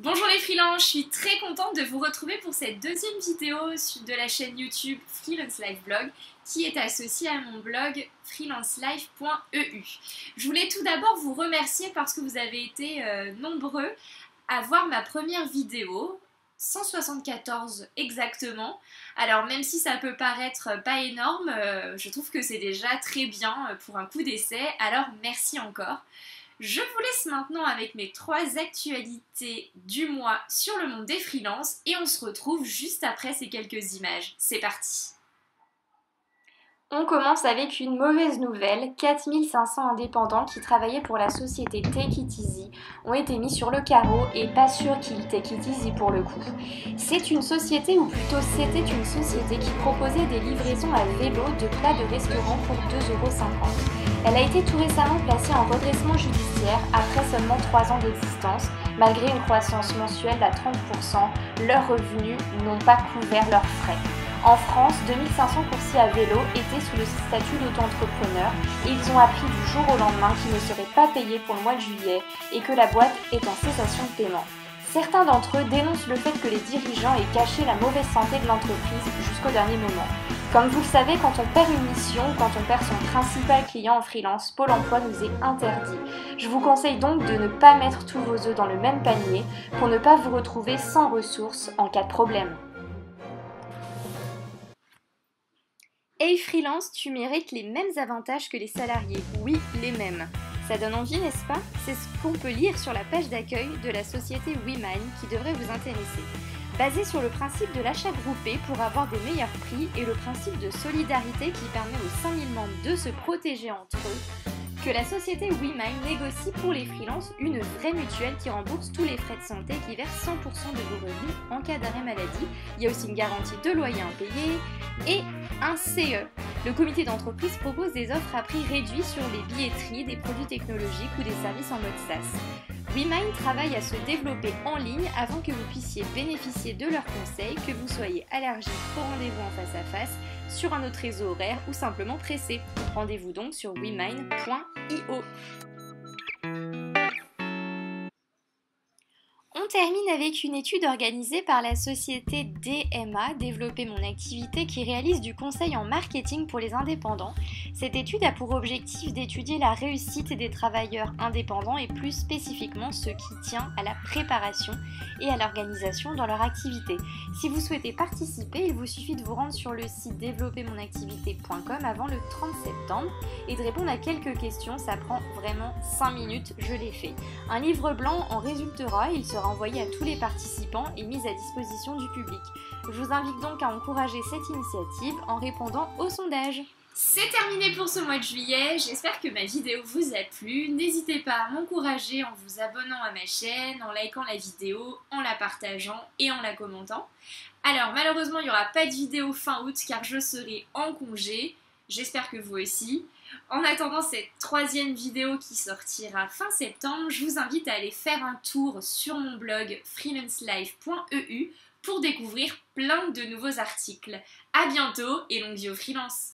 Bonjour les freelances, je suis très contente de vous retrouver pour cette deuxième vidéo de la chaîne YouTube Freelance Life Blog qui est associée à mon blog freelancelife.eu. Je voulais tout d'abord vous remercier parce que vous avez été nombreux à voir ma première vidéo, 174 exactement. Alors même si ça peut paraître pas énorme, je trouve que c'est déjà très bien pour un coup d'essai, alors merci encore. Je vous laisse maintenant avec mes 3 actualités du mois sur le monde des freelances et on se retrouve juste après ces quelques images. C'est parti! On commence avec une mauvaise nouvelle. 4500 indépendants qui travaillaient pour la société Take It Easy ont été mis sur le carreau et pas sûr qu'ils take it easy pour le coup. C'est une société, ou plutôt c'était une société qui proposait des livraisons à vélo de plats de restaurant pour 2,50 €. Elle a été tout récemment placée en redressement judiciaire après seulement 3 ans d'existence. Malgré une croissance mensuelle à 30%, leurs revenus n'ont pas couvert leurs frais. En France, 2500 coursiers à vélo étaient sous le statut d'auto-entrepreneur et ils ont appris du jour au lendemain qu'ils ne seraient pas payés pour le mois de juillet et que la boîte est en cessation de paiement. Certains d'entre eux dénoncent le fait que les dirigeants aient caché la mauvaise santé de l'entreprise jusqu'au dernier moment. Comme vous le savez, quand on perd une mission ou quand on perd son principal client en freelance, Pôle emploi nous est interdit. Je vous conseille donc de ne pas mettre tous vos œufs dans le même panier pour ne pas vous retrouver sans ressources en cas de problème. Hey freelance, tu mérites les mêmes avantages que les salariés. Oui, les mêmes. Ça donne envie, n'est-ce pas? C'est ce qu'on peut lire sur la page d'accueil de la société WeMine qui devrait vous intéresser. Basé sur le principe de l'achat groupé pour avoir des meilleurs prix et le principe de solidarité qui permet aux 5000 membres de se protéger entre eux, que la société WeMine négocie pour les freelances une vraie mutuelle qui rembourse tous les frais de santé et qui verse 100% de vos revenus en cas d'arrêt maladie. Il y a aussi une garantie de loyer impayé et un CE. Le comité d'entreprise propose des offres à prix réduit sur les billetteries, des produits technologiques ou des services en mode SaaS. WeMine travaille à se développer en ligne avant que vous puissiez bénéficier de leurs conseils, que vous soyez allergique au rendez-vous en face à face, sur un autre réseau horaire ou simplement pressé. Rendez-vous donc sur wemine.io. On termine avec une étude organisée par la société DMA, Développer mon activité, qui réalise du conseil en marketing pour les indépendants. Cette étude a pour objectif d'étudier la réussite des travailleurs indépendants et plus spécifiquement ce qui tient à la préparation et à l'organisation dans leur activité. Si vous souhaitez participer, il vous suffit de vous rendre sur le site développermonactivité.com avant le 30 septembre et de répondre à quelques questions. Ça prend vraiment 5 minutes, je l'ai fait. Un livre blanc en résultera, il sera envoyé à tous les participants et mis à disposition du public. Je vous invite donc à encourager cette initiative en répondant au sondage. C'est terminé pour ce mois de juillet, j'espère que ma vidéo vous a plu. N'hésitez pas à m'encourager en vous abonnant à ma chaîne, en likant la vidéo, en la partageant et en la commentant. Alors malheureusement il n'y aura pas de vidéo fin août car je serai en congé, j'espère que vous aussi. En attendant cette 3e vidéo qui sortira fin septembre, je vous invite à aller faire un tour sur mon blog freelancelife.eu pour découvrir plein de nouveaux articles. A bientôt et longue vie aux freelances!